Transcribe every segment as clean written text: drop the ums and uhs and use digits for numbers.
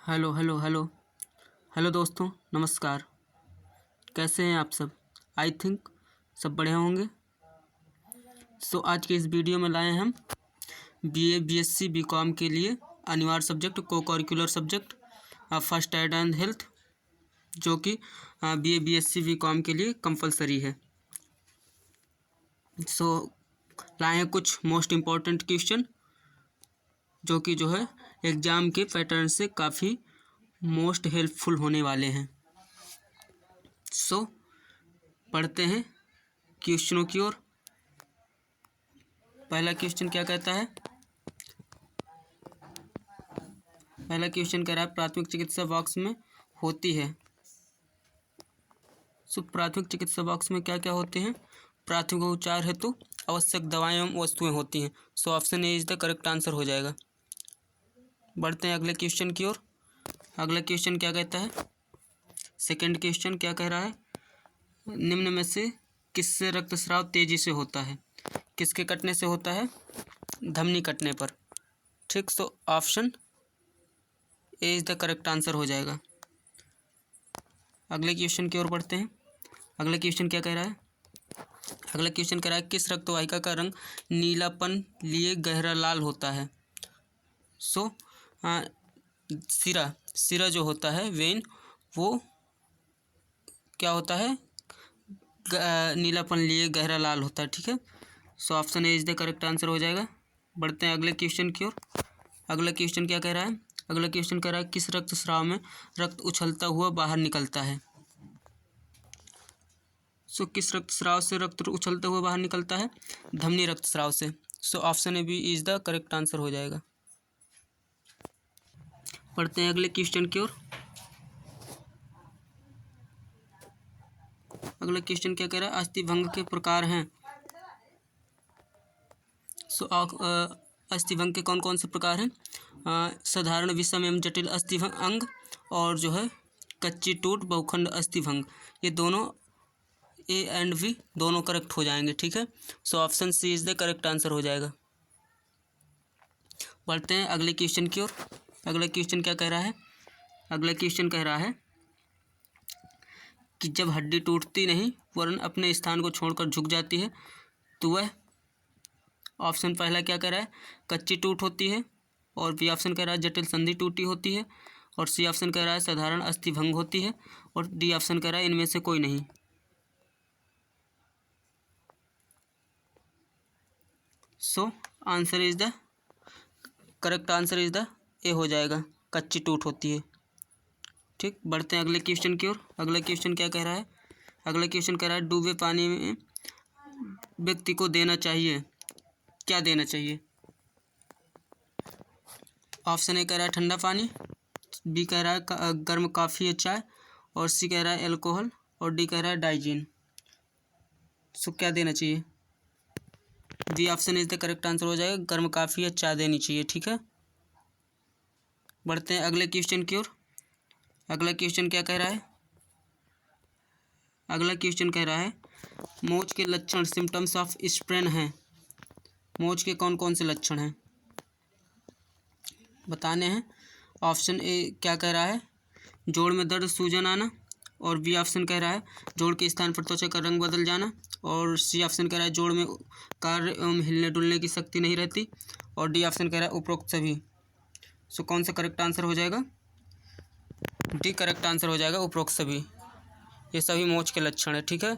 Hello hello hello hello दोस्तों, नमस्कार। कैसे हैं आप सब? आई थिंक सब बढ़िया होंगे। आज के इस वीडियो में लाए हैं हम बीए बीएससी बीकॉम के लिए अनिवार्य सब्जेक्ट को curricular subject first aid and health, जो कि बीए बीएससी बीकॉम के लिए कंपलसरी है। लाए हैं कुछ मोस्ट इम्पॉर्टेंट क्वेश्चन जो है एग्ज़ाम के पैटर्न से काफ़ी मोस्ट हेल्पफुल होने वाले हैं। पढ़ते हैं क्वेश्चनों की ओर। पहला क्वेश्चन क्या कहता है? पहला क्वेश्चन कह रहा है प्राथमिक चिकित्सा बॉक्स में होती है। प्राथमिक चिकित्सा बॉक्स में क्या क्या होते हैं? प्राथमिक उपचार हेतु आवश्यक दवाएं एवं वस्तुएं होती हैं। Option A is the correct answer हो जाएगा। बढ़ते हैं अगले क्वेश्चन की ओर। अगला क्वेश्चन क्या कहता है? सेकंड क्वेश्चन क्या कह रहा है? निम्न में से किससे रक्तस्राव तेजी से होता है? किसके कटने से होता है? धमनी कटने पर। ठीक, option A is the correct answer हो जाएगा। अगले क्वेश्चन की ओर बढ़ते हैं। अगला क्वेश्चन क्या कह रहा है? अगला क्वेश्चन कह रहा है किस रक्तवाहिका का रंग नीलापन लिए गहरा लाल होता है? सिरा जो होता है वेन, वो क्या होता है? नीलापन लिए गहरा लाल होता है। ठीक है, option A is the correct answer हो जाएगा। बढ़ते हैं अगले क्वेश्चन की ओर। अगला क्वेश्चन क्या कह रहा है? अगला क्वेश्चन कह रहा है किस रक्तस्राव में रक्त उछलता हुआ बाहर निकलता है? किस रक्तस्राव से रक्त उछलता हुआ बाहर निकलता है? धमनी रक्तस्राव से। Option A B is the correct answer हो जाएगा। पढ़ते हैं अगले क्वेश्चन की ओर। अगला क्वेश्चन क्या कह रहा है? अस्थिभंग के प्रकार हैं। अस्थिभंग के कौन कौन से प्रकार हैं? साधारण, विषम एवं जटिल अस्थिभंग और जो है कच्ची टूट बहुखंड अस्थिभंग। ये दोनों ए एंड बी दोनों करेक्ट हो जाएंगे। ठीक है, option C is the correct answer हो जाएगा। बढ़ते हैं अगले क्वेश्चन की ओर। अगला क्वेश्चन क्या कह रहा है? अगला क्वेश्चन कह रहा है कि जब हड्डी टूटती नहीं वरन अपने स्थान को छोड़कर झुक जाती है तो वह, ऑप्शन पहला क्या कह रहा है? कच्ची टूट होती है, और बी ऑप्शन कह रहा है जटिल संधि टूटी होती है, और सी ऑप्शन कह रहा है साधारण अस्थिभंग होती है, और डी ऑप्शन कह रहा है इनमें से कोई नहीं। Answer is the correct answer is the ए हो जाएगा, कच्ची टूट होती है। ठीक, बढ़ते हैं अगले क्वेश्चन की ओर। अगला क्वेश्चन क्या कह रहा है? अगला क्वेश्चन कह रहा है डूबे पानी में व्यक्ति को देना चाहिए, क्या देना चाहिए? ऑप्शन ए कह रहा है ठंडा पानी, बी कह रहा है गर्म कॉफ़ी या चाय, और सी कह रहा है एल्कोहल, और डी कह रहा है डाइजीन। क्या देना चाहिए? D option is the correct answer हो जाएगा, गर्म कॉफ़ी या चाय देनी चाहिए। ठीक है, बढ़ते हैं अगले क्वेश्चन की ओर। अगला क्वेश्चन क्या कह रहा है? अगला क्वेश्चन कह रहा है मोच के लक्षण सिम्टम्स ऑफ स्प्रेन हैं। मोच के कौन कौन से लक्षण हैं बताने हैं। ऑप्शन ए क्या कह रहा है? जोड़ में दर्द, सूजन आना, और बी ऑप्शन कह रहा है जोड़ के स्थान पर त्वचा का रंग बदल जाना, और सी ऑप्शन कह रहा है जोड़ में कार्य एवं हिलने डुलने की शक्ति नहीं रहती, और डी ऑप्शन कह रहा है उपरोक्त सभी। कौन सा करेक्ट आंसर हो जाएगा? डी करेक्ट आंसर हो जाएगा, उपरोक्त सभी। ये सभी मोच के लक्षण है। ठीक है,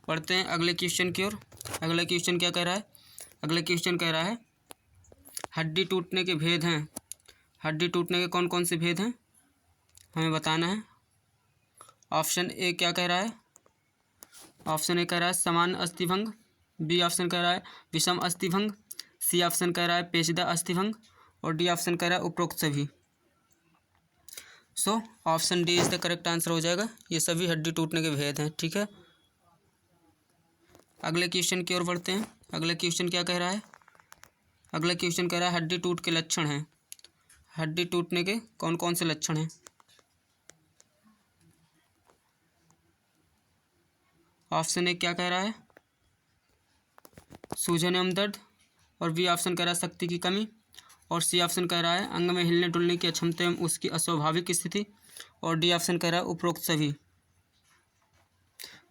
पढ़ते हैं अगले क्वेश्चन की ओर। अगला क्वेश्चन क्या कह रहा है? अगला क्वेश्चन कह रहा है हड्डी टूटने के भेद हैं। हड्डी टूटने के कौन कौन से भेद हैं हमें बताना है। ऑप्शन ए क्या कह रहा है? ऑप्शन ए कह रहा है समान अस्थिभंग, बी ऑप्शन कह रहा है विषम अस्थिभंग, सी ऑप्शन कह रहा है पेचीदा अस्थिभंग, और डी ऑप्शन कह रहा है उपरोक्त सभी। Option D is the correct answer हो जाएगा, ये सभी हड्डी टूटने के भेद हैं। ठीक है, अगले क्वेश्चन की ओर बढ़ते हैं। अगला क्वेश्चन क्या कह रहा है? अगला क्वेश्चन कह रहा है हड्डी टूट के लक्षण हैं। हड्डी टूटने के कौन कौन से लक्षण हैं? ऑप्शन ए क्या कह रहा है? सूजन एवं दर्द, और बी ऑप्शन कह रहा है शक्ति की कमी, और सी ऑप्शन कह रहा है अंग में हिलने डुलने की अक्षमता एवं उसकी अस्वाभाविक स्थिति, और डी ऑप्शन कह रहा है उपरोक्त सभी।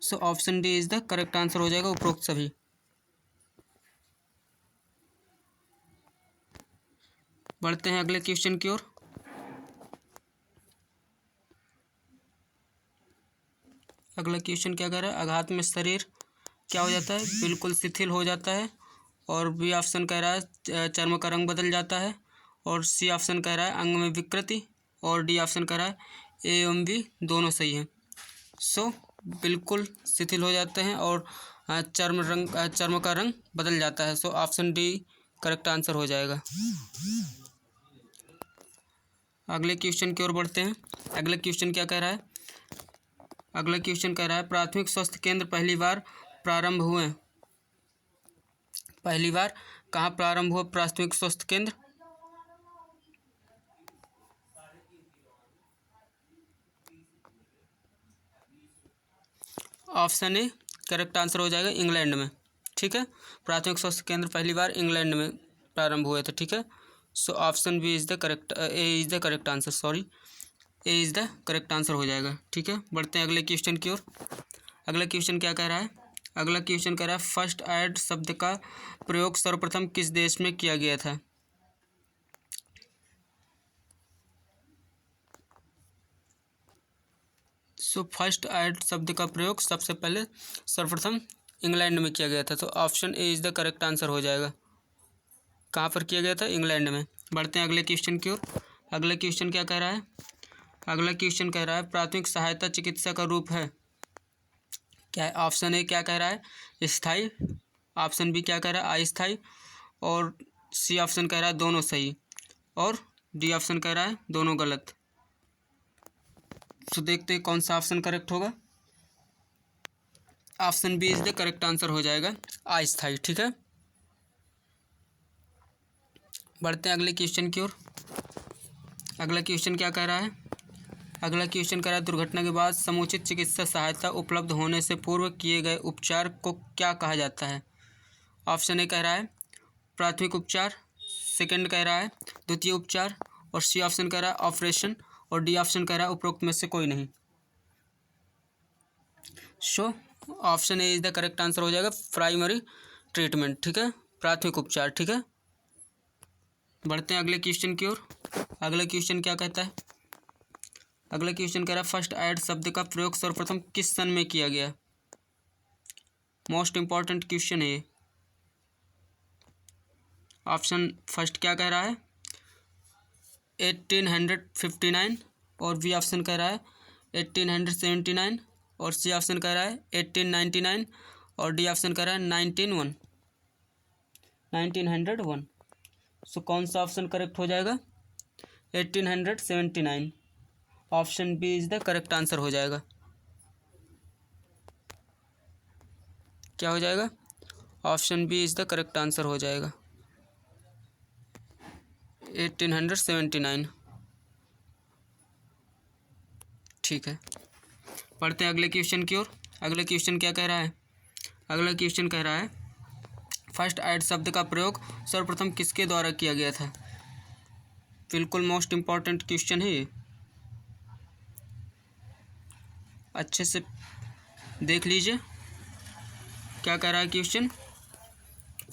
So option D is the correct answer हो जाएगा, उपरोक्त सभी। बढ़ते हैं अगले क्वेश्चन की ओर। अगला क्वेश्चन क्या कह रहा है, आघात में शरीर क्या हो जाता है, बिल्कुल शिथिल हो जाता है, और बी ऑप्शन कह रहा है चर्म का रंग बदल जाता है, और सी ऑप्शन कह रहा है अंग में विकृति, और डी ऑप्शन कह रहा है ए एवं बी दोनों सही हैं। सो बिल्कुल शिथिल हो जाते हैं और चर्म का रंग बदल जाता है। So option D correct answer हो जाएगा। अगले क्वेश्चन की ओर बढ़ते हैं। अगला क्वेश्चन क्या कह रहा है, अगला क्वेश्चन कह रहा है प्राथमिक स्वास्थ्य केंद्र पहली बार प्रारंभ हुए, पहली बार कहाँ प्रारंभ हुआ प्राथमिक स्वास्थ्य केंद्र। ऑप्शन ए करेक्ट आंसर हो जाएगा, इंग्लैंड में। ठीक है, प्राथमिक स्वास्थ्य केंद्र पहली बार इंग्लैंड में प्रारंभ हुए थे। ठीक है, so option B is the correct, A is the correct answer, sorry, A is the correct answer हो जाएगा। ठीक है, बढ़ते हैं अगले क्वेश्चन की ओर। अगला क्वेश्चन क्या कह रहा है, अगला क्वेश्चन कह रहा है फर्स्ट एड शब्द का प्रयोग सर्वप्रथम किस देश में किया गया था। सो फर्स्ट एड शब्द का प्रयोग सबसे पहले सर्वप्रथम इंग्लैंड में किया गया था। तो option A is the correct answer हो जाएगा। कहाँ पर किया गया था, इंग्लैंड में। बढ़ते हैं अगले क्वेश्चन की ओर। अगला क्वेश्चन क्या कह रहा है, अगला क्वेश्चन कह रहा है प्राथमिक सहायता चिकित्सा का रूप है क्या। ऑप्शन ए क्या कह रहा है स्थायी, ऑप्शन बी क्या कह रहा है अस्थायी, और सी ऑप्शन कह रहा है दोनों सही, और डी ऑप्शन कह रहा है दोनों गलत। तो देखते हैं कौन सा ऑप्शन करेक्ट होगा। Option B is the correct answer हो जाएगा, अस्थायी। ठीक है, बढ़ते हैं अगले क्वेश्चन की ओर। अगला क्वेश्चन क्या कह रहा है, अगला क्वेश्चन कह रहा है दुर्घटना के बाद समुचित चिकित्सा सहायता उपलब्ध होने से पूर्व किए गए उपचार को क्या कहा जाता है। ऑप्शन ए कह रहा है प्राथमिक उपचार, सेकंड कह रहा है द्वितीय उपचार, और सी ऑप्शन कह रहा है ऑपरेशन, और डी ऑप्शन कह रहा है उपरोक्त में से कोई नहीं। So option A is the correct answer हो जाएगा, प्राइमरी ट्रीटमेंट। ठीक है, प्राथमिक उपचार। ठीक है, बढ़ते हैं अगले क्वेश्चन की ओर। अगला क्वेश्चन क्या कहता है, अगला क्वेश्चन कह रहा है फर्स्ट एड शब्द का प्रयोग सर्वप्रथम किस सन में किया गया। मोस्ट इंपॉर्टेंट क्वेश्चन है ये। ऑप्शन फर्स्ट क्या कह रहा है 1859, और बी ऑप्शन कह रहा है 1879, और सी ऑप्शन कह रहा है 1899, और डी ऑप्शन कह रहा है 1901। सो कौन सा ऑप्शन करेक्ट हो जाएगा, 1879। Option B is the correct answer हो जाएगा। क्या हो जाएगा, option B is the correct answer हो जाएगा, 1879। ठीक है, पढ़ते हैं अगले क्वेश्चन की ओर। अगला क्वेश्चन क्या कह रहा है, अगला क्वेश्चन कह रहा है फर्स्ट एड शब्द का प्रयोग सर्वप्रथम किसके द्वारा किया गया था। बिल्कुल मोस्ट इंपॉर्टेंट क्वेश्चन है ये, अच्छे से देख लीजिए क्या कह रहा है क्वेश्चन।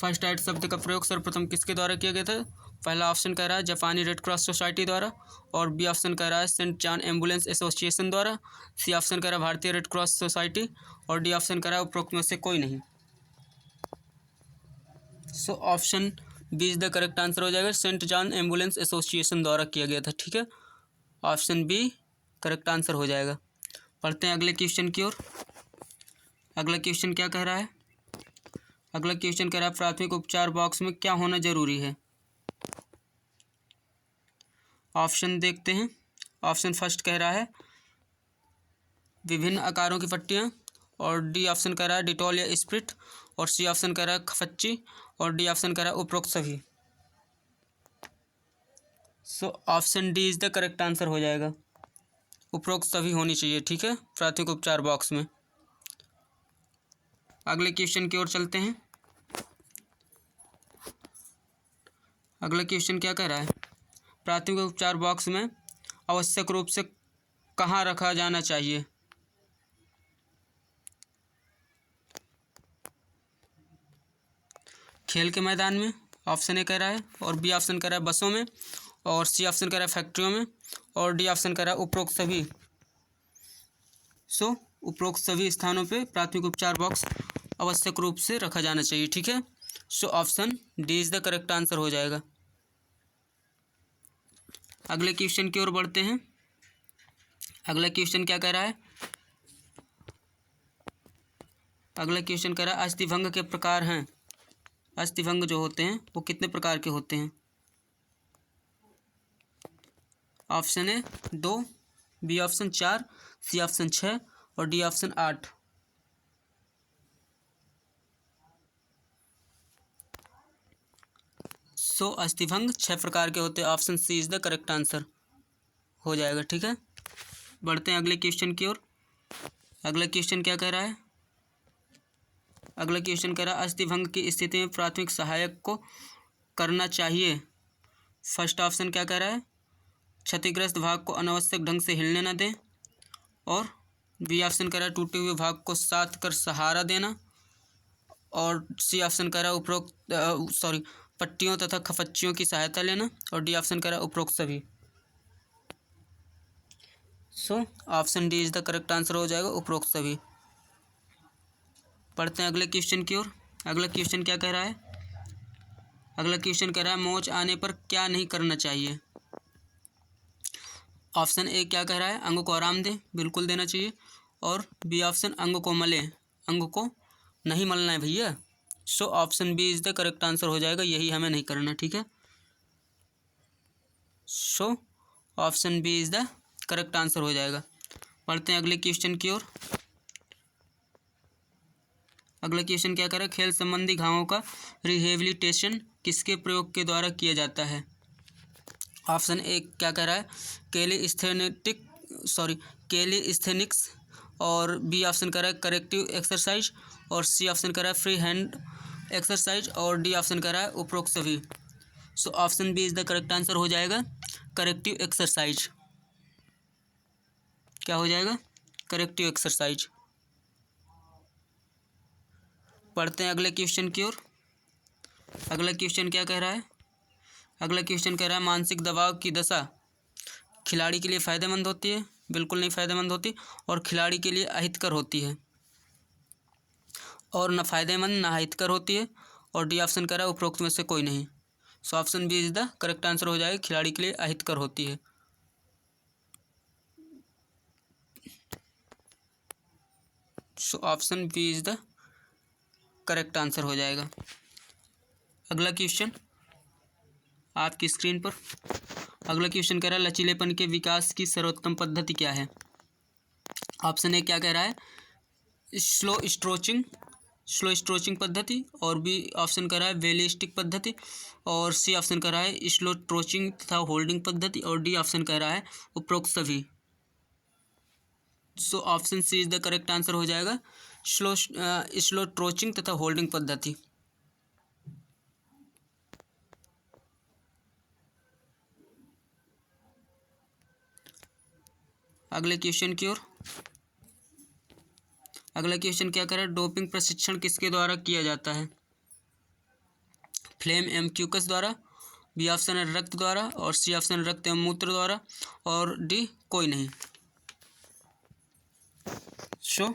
फर्स्ट एड शब्द का प्रयोग सर्वप्रथम किसके द्वारा किया गया था। पहला ऑप्शन कह रहा है जापानी रेड क्रॉस सोसाइटी द्वारा, और बी ऑप्शन कह रहा है सेंट जॉन एम्बुलेंस एसोसिएशन द्वारा, सी ऑप्शन कह रहा है भारतीय रेड क्रॉस सोसाइटी, और डी ऑप्शन कह रहा है उपरोक्त में से कोई नहीं। So option B is the correct answer हो जाएगा, सेंट जॉन एम्बुलेंस एसोसिएशन द्वारा किया गया था। ठीक है, ऑप्शन बी करेक्ट आंसर हो जाएगा। पढ़ते हैं अगले क्वेश्चन की ओर। अगला क्वेश्चन क्या कह रहा है, अगला क्वेश्चन कह रहा है प्राथमिक उपचार बॉक्स में क्या होना जरूरी है। ऑप्शन देखते हैं। ऑप्शन फर्स्ट कह रहा है विभिन्न आकारों की पट्टियाँ, और डी ऑप्शन कह रहा है डिटॉल या स्प्रिट, और सी ऑप्शन कह रहा है खफच्ची, और डी ऑप्शन कह रहा है उपरोक्त सभी। So option D is the correct answer हो जाएगा, उपरोक्त सभी होनी चाहिए। ठीक है, प्राथमिक उपचार बॉक्स में। अगले क्वेश्चन की ओर चलते हैं। अगला क्वेश्चन क्या कह रहा है, प्राथमिक उपचार बॉक्स में आवश्यक रूप से कहाँ रखा जाना चाहिए। खेल के मैदान में, ऑप्शन ए कह रहा है, और बी ऑप्शन कह रहा है बसों में, और सी ऑप्शन कह रहा है फैक्ट्रियों में, और डी ऑप्शन कह रहा है उपरोक्त सभी। सो उपरोक्त सभी स्थानों पे प्राथमिक उपचार बॉक्स आवश्यक रूप से रखा जाना चाहिए। ठीक है, so option D is the correct answer हो जाएगा। अगले क्वेश्चन की ओर बढ़ते हैं। अगला क्वेश्चन क्या कह रहा है, अगला क्वेश्चन कह रहा है अस्थिभंग के प्रकार हैं। अस्थिभंग जो होते हैं वो कितने प्रकार के होते हैं। Option A 2, B option 4, C option 6 और डी ऑप्शन 8। सो अस्थिभंग 6 प्रकार के होते हैं। Option C is the correct answer हो जाएगा। ठीक है, बढ़ते हैं अगले क्वेश्चन की ओर। अगला क्वेश्चन क्या कह रहा है, अगला क्वेश्चन कह रहा है अस्थिभंग की स्थिति में प्राथमिक सहायक को करना चाहिए। फर्स्ट ऑप्शन क्या कह रहा है, क्षतिग्रस्त भाग को अनावश्यक ढंग से हिलने न दें, और बी ऑप्शन कह रहा है टूटे हुए भाग को साथ कर सहारा देना, और सी ऑप्शन कह रहा है उपरोक्त पट्टियों तथा खपच्चियों की सहायता लेना, और डी ऑप्शन कह रहा है उपरोक्त सभी। So option D is the correct answer हो जाएगा, उपरोक्त सभी। पढ़ते हैं अगले क्वेश्चन की ओर। अगला क्वेश्चन क्या कह रहा है, अगला क्वेश्चन कह रहा है मोच आने पर क्या नहीं करना चाहिए। ऑप्शन ए क्या कह रहा है, अंग को आराम दें, बिल्कुल देना चाहिए, और बी ऑप्शन अंग को मले, अंग को नहीं मलना है भैया। So option B is the correct answer हो जाएगा, यही हमें नहीं करना। ठीक है, so option B is the correct answer हो जाएगा। पढ़ते हैं अगले क्वेश्चन की ओर। अगला क्वेश्चन क्या कर रहा है, खेल संबंधी घावों का रिहेबिलिटेशन किसके प्रयोग के द्वारा किया जाता है। ऑप्शन ए क्या कह रहा है, कैलिस्थेनिक्स, और बी ऑप्शन कह रहा है करेक्टिव एक्सरसाइज, और सी ऑप्शन कह रहा है फ्री हैंड एक्सरसाइज, और डी ऑप्शन कह रहा है उपरोक्त सभी। So option B is the correct answer हो जाएगा, करेक्टिव एक्सरसाइज। क्या हो जाएगा, करेक्टिव एक्सरसाइज। पढ़ते हैं अगले क्वेश्चन की ओर। अगला क्वेश्चन क्या कह रहा है, अगला क्वेश्चन कह रहा है मानसिक दबाव की दशा खिलाड़ी के लिए फ़ायदेमंद होती है, बिल्कुल नहीं फ़ायदेमंद होती, और खिलाड़ी के लिए अहितकर होती है, और न फ़ायदेमंद न अहितकर होती है, और डी ऑप्शन कह रहा है उपरोक्त में से कोई नहीं। So option B is the correct answer हो जाएगा, खिलाड़ी के लिए अहितकर होती है। So option B is the correct answer हो जाएगा। अगला क्वेश्चन आपकी स्क्रीन पर। अगला क्वेश्चन कह रहा है लचीलेपन के विकास की सर्वोत्तम पद्धति क्या है। ऑप्शन ए क्या कह रहा है, स्लो स्ट्रोचिंग पद्धति, और बी ऑप्शन कह रहा है बेली स्टिक पद्धति, और सी ऑप्शन कह रहा है स्लो ट्रोचिंग तथा होल्डिंग पद्धति, और डी ऑप्शन कह रहा है उपरोक्त सभी। So option C is the correct answer हो जाएगा, स्लो ट्रोचिंग तथा होल्डिंग पद्धति। अगले क्वेश्चन की ओर। अगला क्वेश्चन क्या कर रहा है, डोपिंग प्रशिक्षण किसके द्वारा किया जाता है। फ्लेम एवं क्यूकस द्वारा, बी ऑप्शन है रक्त द्वारा, और सी ऑप्शन रक्त एवं मूत्र द्वारा, और डी कोई नहीं। सो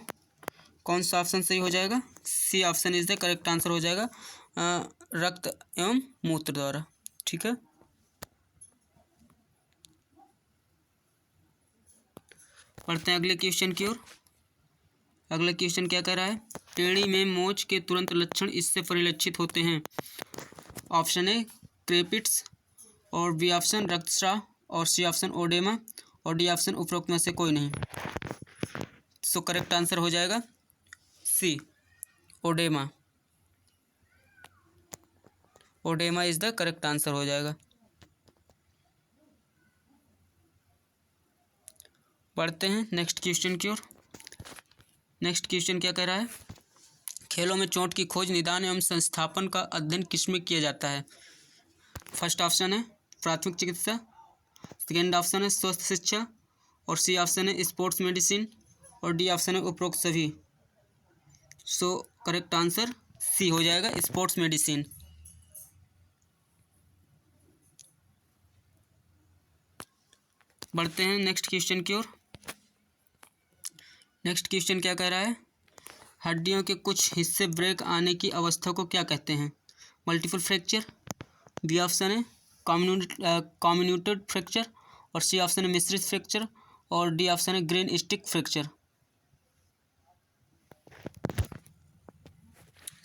कौन सा ऑप्शन सही हो जाएगा, C option is the correct answer हो जाएगा, रक्त एवं मूत्र द्वारा। ठीक है, पढ़ते हैं अगले क्वेश्चन की ओर। अगला क्वेश्चन क्या कह रहा है, टेढ़ी में मोच के तुरंत लक्षण इससे परिलक्षित होते हैं। ऑप्शन ए क्रेपिट्स, और बी ऑप्शन रक्तस्राव, और सी ऑप्शन ओडेमा, और डी ऑप्शन उपरोक्त में से कोई नहीं। सो करेक्ट आंसर हो जाएगा सी oedema. Oedema is the correct answer हो जाएगा। पढ़ते हैं नेक्स्ट क्वेश्चन की ओर। नेक्स्ट क्वेश्चन क्या कह रहा है, खेलों में चोट की खोज, निदान एवं संस्थापन का अध्ययन किसमें किया जाता है। फर्स्ट ऑप्शन है प्राथमिक चिकित्सा, सेकेंड ऑप्शन है स्वास्थ्य शिक्षा, और सी ऑप्शन है स्पोर्ट्स मेडिसिन, और डी ऑप्शन है उपरोक्त सभी। सो करेक्ट आंसर सी हो जाएगा, स्पोर्ट्स मेडिसिन। बढ़ते हैं नेक्स्ट क्वेश्चन की ओर। नेक्स्ट क्वेश्चन क्या कह रहा है, हड्डियों के कुछ हिस्से ब्रेक आने की अवस्था को क्या कहते हैं? मल्टीपल फ्रैक्चर, बी ऑप्शन है कम्युनिटेड फ्रैक्चर, और सी ऑप्शन है मिश्रित फ्रैक्चर, और डी ऑप्शन है grain stick fracture.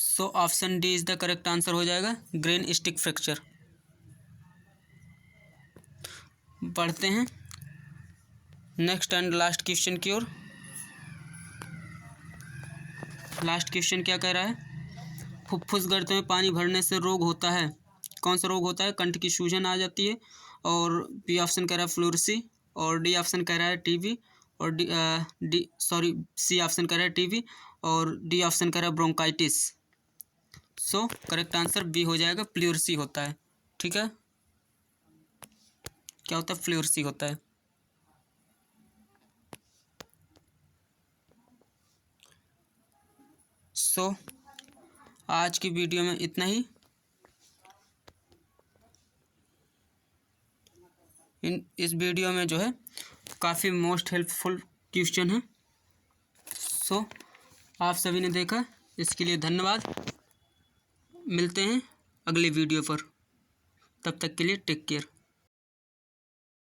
So option D is the correct answer हो जाएगा, ग्रेन स्टिक फ्रैक्चर। बढ़ते हैं नेक्स्ट एंड लास्ट क्वेश्चन की ओर। लास्ट क्वेश्चन क्या कह रहा है, फुफ्फुस गर्त में पानी भरने से रोग होता है, कौन सा रोग होता है? कंठ की सूजन आ जाती है, और बी ऑप्शन कह रहा है फ्लोरेसी, और डी ऑप्शन कह रहा है टीबी, और सी ऑप्शन कह रहा है टीबी, और डी ऑप्शन कह रहा है bronchitis. So correct answer B हो जाएगा, प्लूरसी होता है। ठीक है, क्या होता है? फ्लूरसी होता है। सो आज की वीडियो में इतना ही। इस वीडियो में जो है काफ़ी मोस्ट हेल्पफुल क्वेश्चन है। सो आप सभी ने देखा, इसके लिए धन्यवाद। मिलते हैं अगले वीडियो पर, तब तक के लिए टेक केयर।